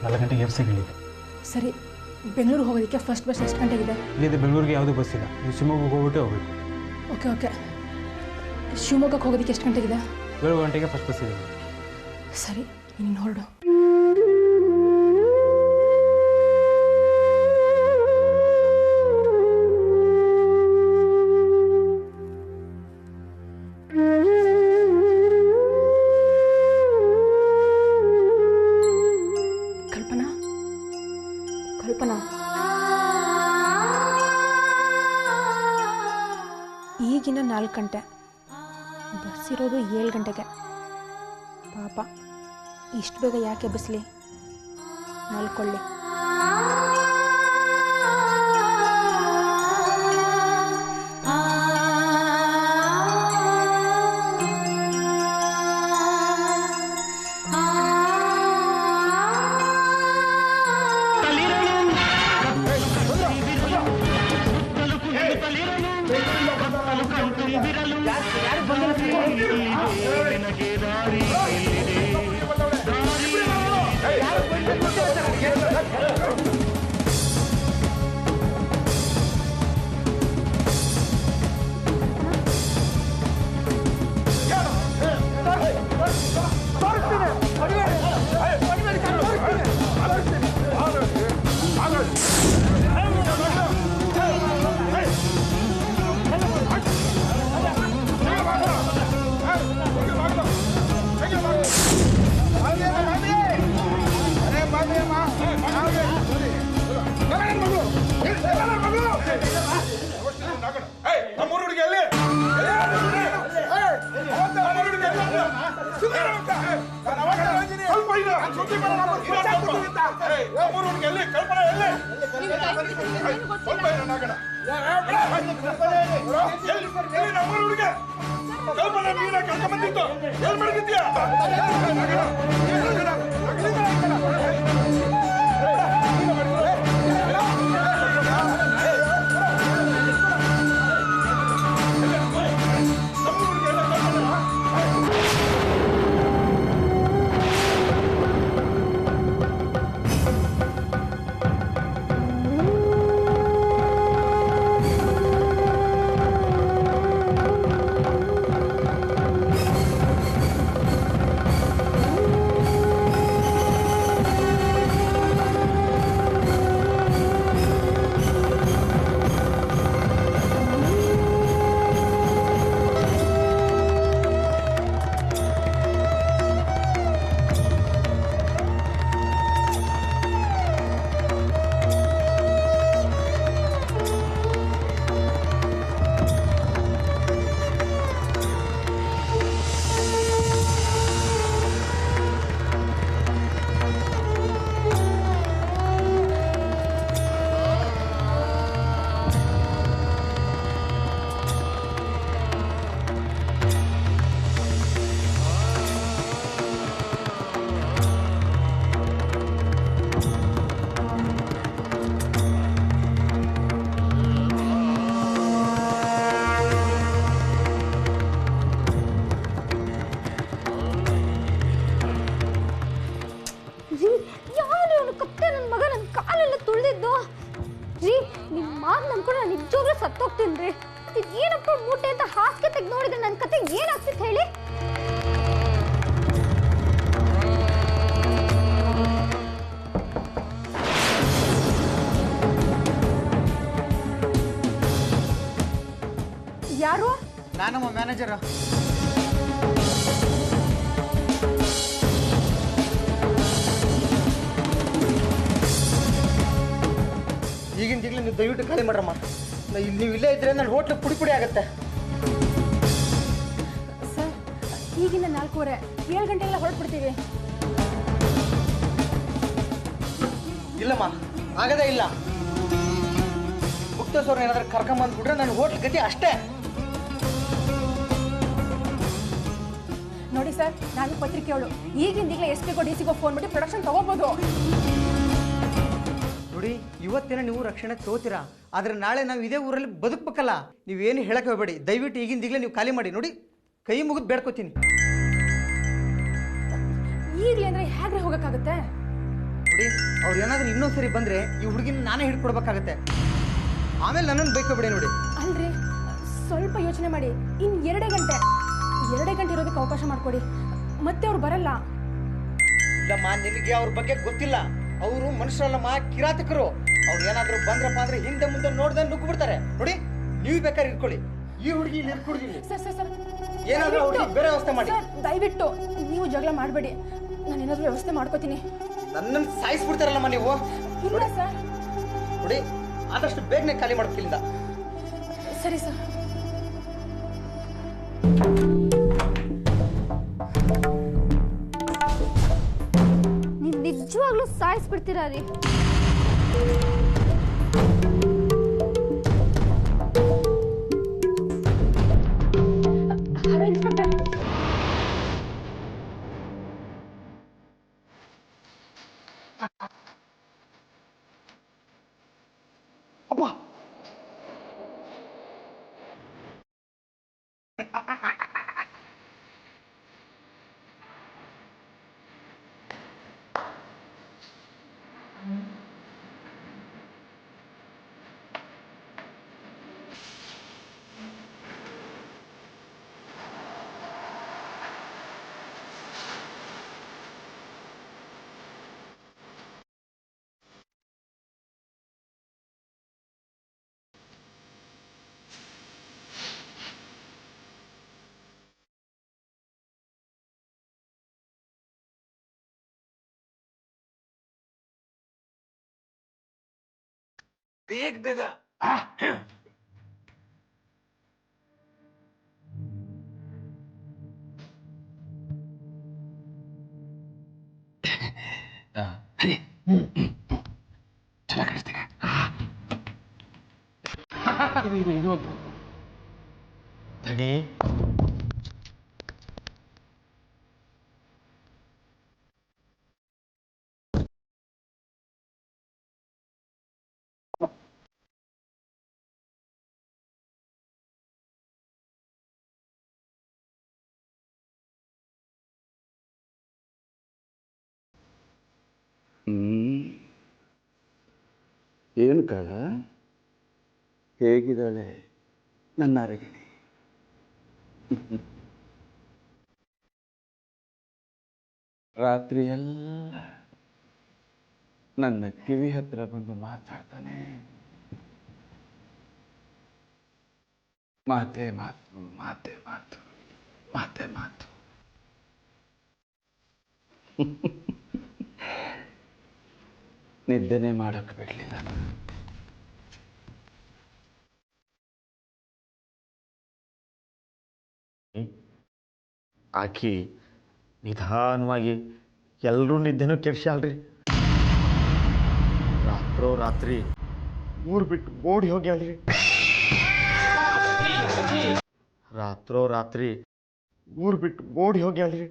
4 ಗಂಟೆಗೆ ಎಫ್ ಸಿಗಳಿದೆ. ಸರಿ, ಬೆಂಗಳೂರು ಹೋಗೋದಕ್ಕೆ ಫಸ್ಟ್ ಬಸ್ ಎಷ್ಟು ಗಂಟೆಗಿದೆ? ಇಲ್ಲಿದೆ ಬೆಂಗಳೂರಿಗೆ ಯಾವುದೂ ಬಸ್ ಇಲ್ಲ. ನೀವು ಶಿವಮೊಗ್ಗಕ್ಕೆ ಹೋಗ್ಬಿಟ್ಟು ಹೋಗಬೇಕು. ಓಕೆ. ಶಿವಮೊಗ್ಗಕ್ಕೆ ಹೋಗೋದಕ್ಕೆ ಎಷ್ಟು ಗಂಟೆಗಿದೆ? 7 ಗಂಟೆಗೆ ಫಸ್ಟ್ ಬಸ್ ಇದೆ. ಸರಿ, ನೀನು ಹೊರಡು. ಕಲ್ಪನಾ, ಈಗಿನ 4 ಗಂಟೆ, ಬಸ್ ಇರೋದು 7 ಗಂಟೆಗೆ. ಪಾಪ, ಇಷ್ಟು ಬೇಗ ಯಾಕೆ ಎಬ್ಬಿಸ್ಲಿ? ಮಲ್ಕೊಳ್ಳಿ. ಸತ್ತೋಗ್ತೀನಿ. ಏನಪ್ಪ ಮೂಟೆ ಅಂತ ಹಾಸಿಗೆ ತೆಗೆದು ನೋಡಿದ್ರೆ ನನ್ನ ಕತೆ ಏನಾಗ್ತಿತ್ತು ಹೇಳಿ? ಯಾರು? ನಾನಮ್ಮ ಮ್ಯಾನೇಜರ್. ಈಗಿನ ಈಗಲೇ ನೀವು ದಯವಿಟ್ಟು ಖಾಲಿ ಮಾಡ್ರಮ್ಮ. ನೀವು ಇಲ್ಲೇ ಇದ್ರೆ ನನ್ನ ಹೋಟ್ಲು ಪುಡಿ ಪುಡಿ ಆಗುತ್ತೆ. ಸರ್, ಈಗಿನ 4:15 7 ಗಂಟೆಗೆಲ್ಲ ಹೊರಟ್ಬಿಡ್ತೀವಿ. ಇಲ್ಲಮ್ಮ, ಆಗದೇ ಇಲ್ಲ. ಮುಕ್ತೇಶ್ವರ ಏನಾದ್ರೂ ಕರ್ಕೊಂಬಂದ್ಬಿಟ್ರೆ ನನ್ನ ಹೋಟ್ಲ್ ಗತಿ ಅಷ್ಟೇ. ನೋಡಿ ಸರ್, ನಾನು ಪತ್ರಿಕೆಯವಳು. ಈಗಿಂದೀಗಲೇ ಎಸ್.ಪಿ.ಗೋ ಡಿ.ಸಿ.ಗೋ ಫೋನ್ ಮಾಡಿ ಪ್ರೊಡಕ್ಷನ್ ತಗೋಬೋದು. ನೋಡಿ, ಇವತ್ತಿನ ನೀವು ರಕ್ಷಣೆ ತಗೋತೀರಾ, ಆದರೆ ನಾಳೆ ನಾವು ಇದೇ ಊರಲ್ಲಿ ಬದುಕಬೇಕಲ್ಲ. ನೀವೇನು ಹೇಳಕ್ಕೆ ಹೋಗಬೇಡಿ. ದಯವಿಟ್ಟು ಈಗಿಂದೀಗಲೇ ನೀವು ಖಾಲಿ ಮಾಡಿ. ನೋಡಿ, ಕೈ ಮುಗಿದು ಬೇಡ್ಕೋತೀನಿ. ಈಗಲೇ ಅಂದರೆ ಹೇಗೆ ಹೋಗೋಕ್ಕಾಗುತ್ತೆ? ನೋಡಿ ಅವ್ರು ಏನಾದರೂ ಇನ್ನೊಂದ್ಸರಿ ಬಂದರೆ ಈ ಹುಡುಗಿನ ನಾನೇ ಹಿಡ್ಕೊಡ್ಬೇಕಾಗತ್ತೆ. ಆಮೇಲೆ ನನ್ನನ್ನು ಬೈಕೋಬೇಡಿ ನೋಡಿ. ಅಲ್ರಿ, ಸ್ವಲ್ಪ ಯೋಚನೆ ಮಾಡಿ. ಇನ್ನು 2 ಗಂಟೆ ಇರೋದಕ್ಕೆ ಅವಕಾಶ ಮಾಡಿಕೊಡಿ. ಮತ್ತೆ ಅವ್ರು ಬರಲ್ಲ. ಇಲ್ಲಮ್ಮ, ನಿನಗೆ ಅವ್ರ ಬಗ್ಗೆ ಗೊತ್ತಿಲ್ಲ. ಅವರು ಮನುಷ್ಯರಲ್ಲಮ್ಮ, ಕಿರಾತಕರು. ಅವ್ರು ಏನಾದರೂ ಬಂದ್ರಪ್ಪ ಅಂದ್ರೆ ಹಿಂದೆ ಮುಂದೆ ನೋಡ್ದೆ ನುಗ್ಗು ಬಿಡ್ತಾರೆ ನೋಡಿ. ನೀವು ಬೇಕಾದ್ರೆ ಇಟ್ಕೊಳ್ಳಿ, ಈ ಹುಡುಗಿ ಇಲ್ಲಿ ಇಟ್ಕೊಡ್ತೀನಿ. ಸರ್ ಏನಾದರೂ ಅವ್ರಿಗೆ ಬೇರೆ ವ್ಯವಸ್ಥೆ ಮಾಡಿ. ದಯವಿಟ್ಟು ನೀವು ಜಗಳ ಮಾಡಬೇಡಿ, ನಾನು ಏನಾದರೂ ವ್ಯವಸ್ಥೆ ಮಾಡ್ಕೋತೀನಿ. ನನ್ನನ್ನು ಸಾಯಿಸ್ಬಿಡ್ತಾರಲ್ಲಮ್ಮ ನೀವು. ಇಲ್ಲ ಸರ್. ನೋಡಿ, ಆದಷ್ಟು ಬೇಗನೆ ಖಾಲಿ ಮಾಡ್ಬೇಕಿಲ್ಲ. ಸರಿ ಸರ್. ನೀವು ನಿಜವಾಗ್ಲೂ ಸಾಯಿಸ್ಬಿಡ್ತೀರಾ ರೀ? ಬೇಗ ಚೆನ್ನಾಗಿ ಕಾಣಿಸ್ತೀರ. ಇದು ತಡಿ. ಏನು ಕಾಳ, ಹೇಗಿದ್ದಾಳೆ ನನ್ನ ಅರಗಿಣಿ? ರಾತ್ರಿಯೆಲ್ಲ ನನ್ನ ಕಿವಿ ಹತ್ರ ಬಂದು ಮಾತಾಡ್ತಾನೆ. ಮಾತೆ ಮಾತು, ಮಾತೆ ಮಾತು, ಮಾತೆ ಮಾತು. ನಿದ್ದೆನೆ ಮಾಡೋಕ್ಕೆ ಬಿಡಲಿಲ್ಲ. ಆಕಿ ನಿಧಾನವಾಗಿ ಎಲ್ಲರೂ ನಿದ್ದೆನೂ ಕೆಡ್ಸ್ಯಾಳ್ರಿ. ರಾತ್ರಿ ಊರು ಬಿಟ್ಟು ಓಡಿ ಹೋಗ್ಯಾಳ್ರಿ. ರಾತ್ರಿ ಊರು ಬಿಟ್ಟು ಓಡಿ ಹೋಗ್ಯಾಳ್ರಿ.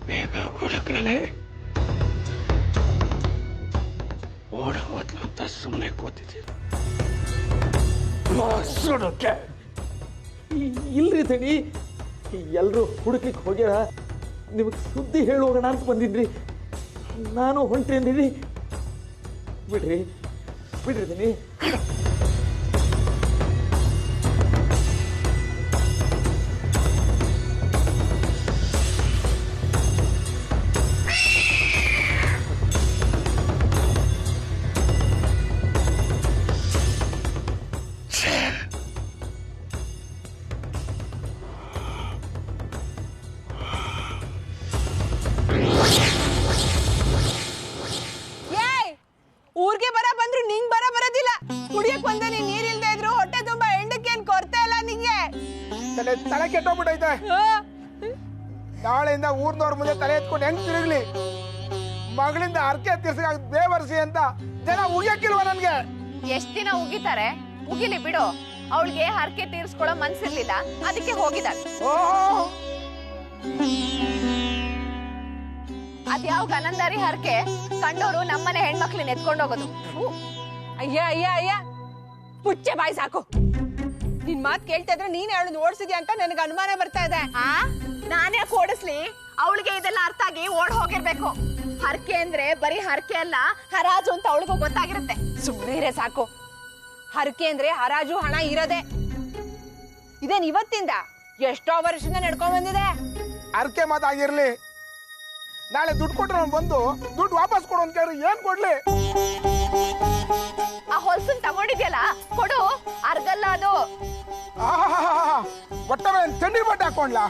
ಬೇಗ ಹುಡುಕ್ರಲೆ. ಓಡ ಹೋದ್ಲು ಅಂತ ಸುಮ್ಮನೆ ಕೂತಿದ್ದೀರ. ಇಲ್ರಿ ತಡಿ, ಎಲ್ಲರೂ ಹುಡುಕ್ಲಿಕ್ಕೆ ಹೋಗ್ಯಾರ. ನಿಮಗೆ ಸುದ್ದಿ ಹೇಳೋಗೋಣ ಅಂತ ಬಂದಿದ್ರಿ. ನಾನು ಹೊಂಟೇನ್ರಿ. ಬಿಡ್ರಿ ತಡಿ. ಊರ್ಗೆ ಬಂದ್ರು ನಿಂಗ್ ಬರೋದಿಲ್ಲ. ಕುಡಿಯಕ್ ಬಂದ ನೀನ್ ನೀರ್ ಇಲ್ದೇ ಇದ್ರು ಹೊಟ್ಟೆ ತುಂಬಾ ಹೆಂಡಕ್ಕೆ ಏನ್ ಕೊರತೆ ಇಲ್ಲ ನಿಂಗೆ. ತಲೆ ಕೆಟ್ಟೋಗ್ಬಿಟ್ಟೈತೆ. ನಾಳೆಯಿಂದ ಊರ್ನವ್ರ ಮುಂದೆ ತಲೆ ಎತ್ಕೊಂಡು ಹೆಂಗ್ ತಿರುಗ್ಲಿ? ಮಗಳಿಂದ ಹರಕೆ ತೀರ್ಸಕ್ ಬೇವರ್ಸಿ ಅಂತ ಜನ ಉಗಿಯಕ್ಕಿಲ್ವ ನನ್ಗೆ? ಎಷ್ಟ್ ದಿನ ಉಗಿತಾರೆ? ಉಗಿಲಿ ಬಿಡು. ಅವಳಿಗೆ ಹರಕೆ ತೀರ್ಸ್ಕೊಳ್ಳೋ ಮನ್ಸಿರ್ಲಿಲ್ಲ, ಅದಕ್ಕೆ ಹೋಗಿದ್ದಾಳೆ. ಅದ್ಯಾವ ಗನಂದಾರಿ ಹರಕೆ ಕಂಡೋರು ನಮ್ಮನೆ ಹೆಣ್ಮಕ್ಳನ್ನ ಎತ್ಕೊಂಡೋಗೋದು. ಅಯ್ಯ ಅಯ್ಯ ಅಯ್ಯ, ಪುಚ್ಚೆ ಬಾಯಿ ಸಾಕು. ನಿನ್ ಮಾತ್ ಕೇಳ್ತಾ ಇದ್ರೆ ನೀನ್ ಅವಳನ್ನ ಓಡಿಸಿದ್ಯಾ ಅಂತ ನನಗೆ ಅನುಮಾನ ಬರ್ತಾ ಇದೆ. ನಾನೇ ಓಡಿಸ್ಲಿ? ಅವಳಿಗೆ ಇದೆಲ್ಲ ಅರ್ಥ ಆಗಿ ಓಡ್ ಹೋಗಿರ್ಬೇಕು. ಹರಕೆ ಅಂದ್ರೆ ಬರೀ ಹರಕೆ ಅಲ್ಲ, ಹರಾಜು ಅಂತ ಅವಳಿಗೂ ಗೊತ್ತಾಗಿರುತ್ತೆ. ಸುಮ್ಮನೆ ಸಾಕು. ಹರಕೆ ಅಂದ್ರೆ ಹರಾಜು ಹಣ ಇರೋದೆ. ಇದೇನ್ ಇವತ್ತಿಂದ? ಎಷ್ಟೋ ವರ್ಷದಿಂದ ನಡ್ಕೊಂಡ್ ಬಂದಿದೆ. ಹರಕೆ ಮಾತಾಗಿರ್ಲಿ, ನಾಳೆ ದುಡ್ಡು ಕೊಟ್ರೆ ಅವ್ನು ಬಂದು ದುಡ್ಡು ವಾಪಸ್ ಕೊಡು ಅಂತ ಕೇಳಿ ಏನ್ ಕೊಡ್ಲಿ? ಆ ಹೊಲ್ಸನ್ ತಗೊಂಡಿದ್ಯಲ್ಲ, ಕೊಡು. ಅರ್ಗಲ್ಲ ಅದು. ಒಟ್ಟ ತಣ್ಣೀರ್ ಬಟ್ಟೆ ಹಾಕೊಂಡ್ಲಾ?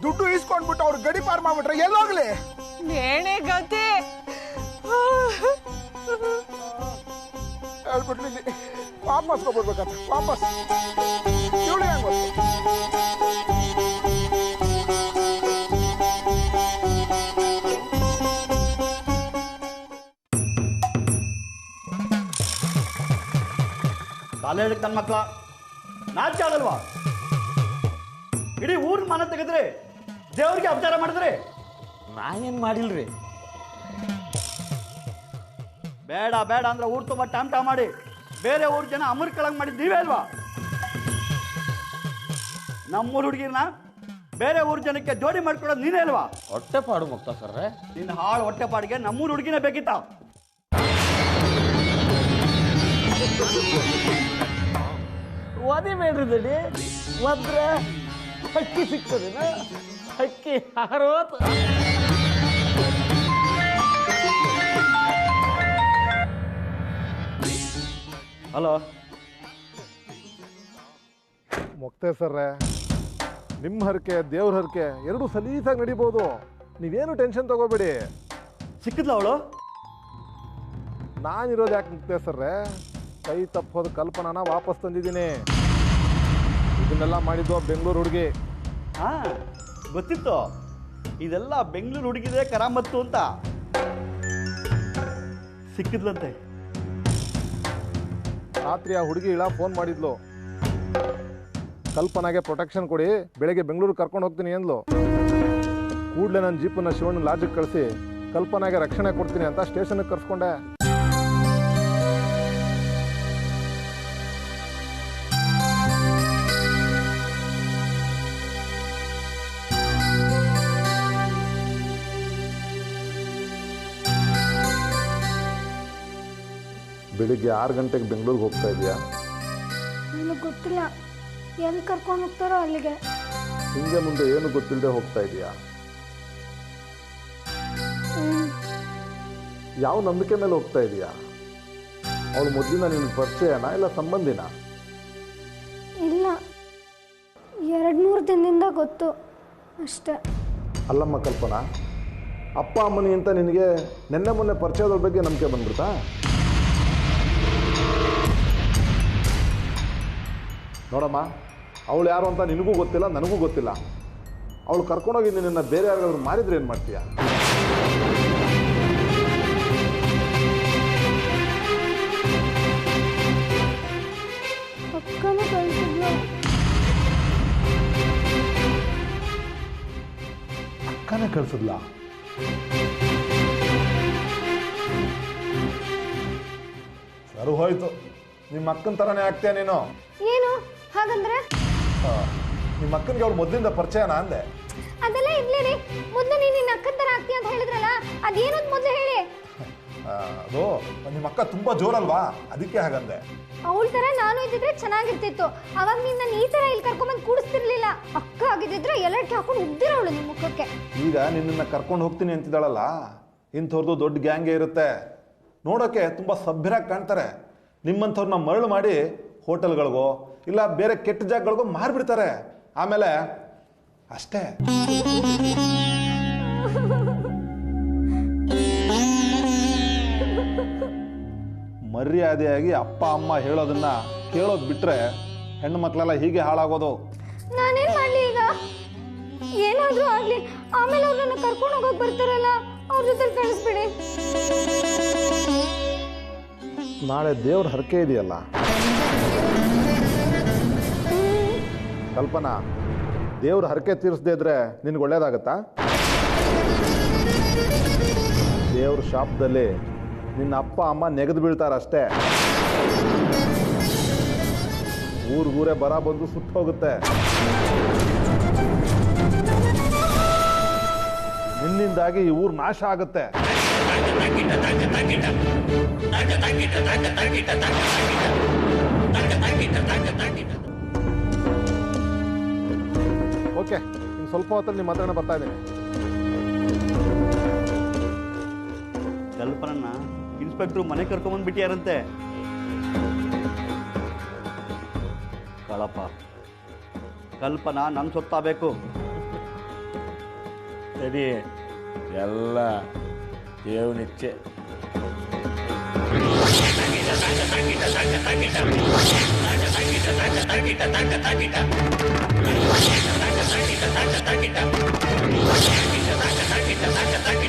ದುಡ್ಡು ಈಸ್ಕೊಂಡ್ಬಿಟ್ಟು ಅವ್ರು ಗಡಿ ಪಾರ್ ಮಾಡ್ಬಿಟ್ರೆ ಎಲ್ಲೋಗ್ಲಿ? ನೇಣೆ ಗತಿ ಹೇಳ್ಬಿಡ್ಲಿ, ವಾಪಸ್ ಕೊಡ್ಬೇಕಂತ. ವಾಪಸ್ ಇವಳಿಗೆ ಹೆಂಗ್ ಗೊತ್ತು? ಕಾಲ ಹೇಳಿಕ್ ನನ್ನ ಮಕ್ಳ ನಾಚಿಕೆ ಆಗಲ್ವಾ? ಇಡೀ ಊರ್ ಮನ ತೆಗೆದ್ರಿ, ದೇವ್ರಿಗೆ ಅಪಚಾರ ಮಾಡಿದ್ರಿ. ನಾನೇನ್ ಮಾಡಿಲ್ರಿ. ಬೇಡ ಬೇಡ ಅಂದ್ರೆ ಊರ್ ತುಂಬ ಟಾಮ್ ಟಾಮ್ ಮಾಡಿ ಬೇರೆ ಊರ್ ಜನ ಅಮರ್ ಕಳಂಗ್ ಮಾಡಿದ್ ನೀವೇ ಅಲ್ವಾ? ನಮ್ಮೂರ್ ಹುಡುಗಿರ್ನ ಬೇರೆ ಊರ್ ಜನಕ್ಕೆ ಜೋಡಿ ಮಾಡ್ಕೊಡೋದು ನೀನೇ ಅಲ್ವಾ? ಹೊಟ್ಟೆ ಪಾಡು ಮುಕ್ತ ಸರ್ರೆ. ನಿನ್ನ ಹಾಳು ಹೊಟ್ಟೆ ಪಾಡಿಗೆ ನಮ್ಮೂರ್ ಹುಡುಗಿನೇ ಬೇಕಿತ್ತ? ಓದಿ ಬೇಡ್ರಿ ದಡಿ ಒದ್ರೆ ಹಕ್ಕಿ ಸಿಗ್ತದೇನ? ಹಕ್ಕಿ ಹಾರೋತ್. ಹಲೋ ಮುಕ್ತೆ ಸರ್ರೆ, ನಿಮ್ಮ ಹರಕೆ ದೇವ್ರ ಹರಕೆ ಎರಡು ಸಲೀಸಾಗಿ ನಡಿಬೋದು. ನೀವೇನು ಟೆನ್ಷನ್ ತಗೋಬೇಡಿ. ಸಿಕ್ಕಿದ್ಲ ಅವಳು? ನಾನಿರೋದು ಯಾಕೆ ಮುಕ್ತೆ ಸರ್ರೆ? ಕೈ ತಪ್ಪೋದು ಕಲ್ಪನಾನ ವಾಪಸ್ ತಂದಿದ್ದೀನಿ. ಇದನ್ನೆಲ್ಲ ಮಾಡಿದ್ದು ಬೆಂಗಳೂರು ಹುಡುಗಿ. ಹಾ ಗೊತ್ತಿತ್ತು, ಇದೆಲ್ಲ ಬೆಂಗಳೂರು ಹುಡುಗಿದೆ ಕರಾಮತ್ತು ಅಂತ. ಸಿಕ್ಕಿದ್ಲಂತೆ. ರಾತ್ರಿ ಆ ಹುಡುಗಿ ಇಳ ಫೋನ್ ಮಾಡಿದ್ಲು. ಕಲ್ಪನಾಗೆ ಪ್ರೊಟೆಕ್ಷನ್ ಕೊಡಿ, ಬೆಳಗ್ಗೆ ಬೆಂಗಳೂರು ಕರ್ಕೊಂಡು ಹೋಗ್ತೀನಿ ಅಂದ್ಲು. ಕೂಡಲೇ ನನ್ನ ಜೀಪನ್ನ ಶಿವಣ್ಣ ಲಾಡ್ಜಿಗೆ ಕಳಿಸಿ ಕಲ್ಪನಾಗೆ ರಕ್ಷಣೆ ಕೊಡ್ತೀನಿ ಅಂತ ಸ್ಟೇಷನ್ಗೆ ಕರ್ಸ್ಕೊಂಡೆ. ಬೆಳಿಗ್ಗೆ 6 ಗಂಟೆಗೆ ಬೆಂಗಳೂರಿಗೆ ಹೋಗ್ತಾ ಇದೆಯಾ? ನನಗೆ ಗೊತ್ತಿಲ್ಲ, ಎಲ್ಲಿ ಕರ್ಕೊಂಡು ಹೋಗ್ತಾರೋ ಅಲ್ಲಿಗೆ. ಹಿಂದೆ ಮುಂದೆ ಏನು ಗೊತ್ತಿಲ್ಲದೆ ಹೋಗ್ತಾ ಇದೆಯಾ? ಯಾವ ನಂಬಿಕೆ ಮೇಲೆ ಹೋಗ್ತಾ ಇದೆಯಾ? ಅವಳು ಮೊದಲಿನ ನಿನ್ನ ಪರಿಚಯನಾ ಇಲ್ಲ ಸಂಬಂಧಿನ? ಇಲ್ಲ, 2-3 ದಿನದಿಂದ ಗೊತ್ತು ಅಷ್ಟೇ. ಅಲ್ಲಮ್ಮ ಕಲ್ಪನಾ, ಅಪ್ಪ ಅಮ್ಮನಿ ಅಂತ ನಿನಗೆ ನೆನ್ನೆ ಮೊನ್ನೆ ಪರಿಚಯದ ಬಗ್ಗೆ ನಂಬಿಕೆ ಬಂದ್ಬಿಡ್ತಾ? ನೋಡಮ್ಮ, ಅವಳು ಯಾರು ಅಂತ ನಿನಗೂ ಗೊತ್ತಿಲ್ಲ, ನನಗೂ ಗೊತ್ತಿಲ್ಲ. ಅವಳು ಕರ್ಕೊಂಡೋಗಿ ನಿನ್ನ ಬೇರೆ ಯಾರಿಗಾದ್ರೂ ಮಾರಿದ್ರೆ ಏನು ಮಾಡ್ತೀಯ? ಅಕ್ಕನೂ ಕಳಿಸಿದ್ಲು. ಅಕ್ಕನೇ ಕಳಿಸಿದ್ಲ? ಸರಿ ಹೋಯ್ತು, ನಿಮ್ಮ ಅಕ್ಕನ ಥರನೇ ಆಗ್ತೀಯ ನೀನು. ಏನು ಹಾಗಂದ್ರೆ? ನಿಮ್ಮ ಅಕ್ಕನಿಗೆ ಅವಳು ಮೊದಲಿಂದ ಪರಿಚಯನಾ ಅಂದೆ? ಅದೆಲ್ಲ ಇರ್ಲಿ ರೀ, ಮೊದಲು ನೀನು ನಿನ್ನ ಅಕ್ಕನ ಥರ ಆಗ್ತೀಯ ಅಂತ ಹೇಳಿದ್ರಲ್ಲ, ಅದೇನಂತ ಮೊದಲು ಹೇಳಿ. ಅದು ನಿಮ್ಮ ಅಕ್ಕ ತುಂಬಾ ಜೋರಲ್ವಾ, ಅದಕ್ಕೆ ಹಾಗಂದೆ. ಅವಳ ಥರ ನಾನು ಇದ್ದಿದ್ರೆ ಚೆನ್ನಾಗಿರ್ತಿತ್ತು. ಅವಾಗ ನಿನ್ನ ಈ ಥರ ಇಲ್ಲಿ ಕರ್ಕೊಂಬಂದು ಕೂಡಿಸ್ತಿರ್ಲಿಲ್ಲ. ಅಕ್ಕ ಆಗಿದ್ದಿದ್ರೆ ಎಲ್ಲಕ್ಕೆ ಹಾಕೊಂಡು ಉದ್ದಿರೋಳು ನಿಮ್ಮ ಮುಖಕ್ಕೆ. ಈಗ ನಿನ್ನನ್ನು ಕರ್ಕೊಂಡು ಹೋಗ್ತೀನಿ ಅಂತಿದ್ದಾಳಲ್ಲ, ಇಂಥವ್ರದ್ದು ದೊಡ್ಡ ಗ್ಯಾಂಗೇ ಇರುತ್ತೆ. ನೋಡೋಕ್ಕೆ ತುಂಬ ಸಭ್ಯರಾಗಿ ಕಾಣ್ತಾರೆ. ನಿಮ್ಮಂಥವ್ರನ್ನ ಮರಳು ಮಾಡಿ ಹೋಟೆಲ್ಗಳಿಗೋ ಇಲ್ಲ ಬೇರೆ ಕೆಟ್ಟ ಜಾಗಗಳಿಗೋ ಮಾರಿಬಿಡ್ತಾರೆ. ಆಮೇಲೆ ಅಷ್ಟೇ. ಮರ್ಯಾದೆಯಾಗಿ ಅಪ್ಪ ಅಮ್ಮ ಹೇಳೋದನ್ನ ಕೇಳೋದು ಬಿಟ್ರೆ ಹೆಣ್ಣು ಮಕ್ಕಳೆಲ್ಲ ಹೀಗೆ ಹಾಳಾಗೋದು. ನಾನೇನ್ ಮಾಡ್ಲಿ ಈಗ? ಏನಾದ್ರೂ ಆಗ್ಲಿ, ಆಮೇಲೆ ಅವ್ರನ್ನ ಕರ್ಕೊಂಡು ಹೋಗೋಕೆ ಬರ್ತಾರಲ್ಲ, ಅವ್ರ ಜೊತೆ ಕಳಿಸ್ಬಿಡಿ. ನಾಳೆ ದೇವ್ರ ಹರಕೆ ಇದೆಯಲ್ಲ ಕಲ್ಪನಾ, ದೇವ್ರ ಹರಕೆ ತೀರಿಸದೇ ಇದ್ರೆ ನಿನ್ಗೆ ಒಳ್ಳೇದಾಗತ್ತಾ? ದೇವ್ರ ಶಾಪದಲ್ಲಿ ನಿನ್ನ ಅಪ್ಪ ಅಮ್ಮ ನೆಗೆದು ಬೀಳ್ತಾರಷ್ಟೇ. ಊರೇ ಬರ ಬಂದು ಸುಟ್ಟು ಹೋಗುತ್ತೆ. ನಿನ್ನಿಂದಾಗಿ ಈ ಊರು ನಾಶ ಆಗುತ್ತೆ. ಓಕೆ, ಇನ್ನು ಸ್ವಲ್ಪ ಹೊತ್ತಲ್ಲಿ ನಿಮ್ಮ ಹತ್ರನೇ ಬರ್ತಾ ಇದ್ದೀನಿ. ಕಲ್ಪನನ್ನ ಇನ್ಸ್ಪೆಕ್ಟ್ರು ಮನೆ ಕರ್ಕೊಂಬಂದ್ಬಿಟ್ಟಿಯಾರಂತೆ. ಕಳಪ, ಕಲ್ಪನಾ ನನ್ನ ಸೊತ್ತಾಗಬೇಕು. ಸರಿ, ಎಲ್ಲ ದೇವನಿಚ್ಛೆ. Thank you.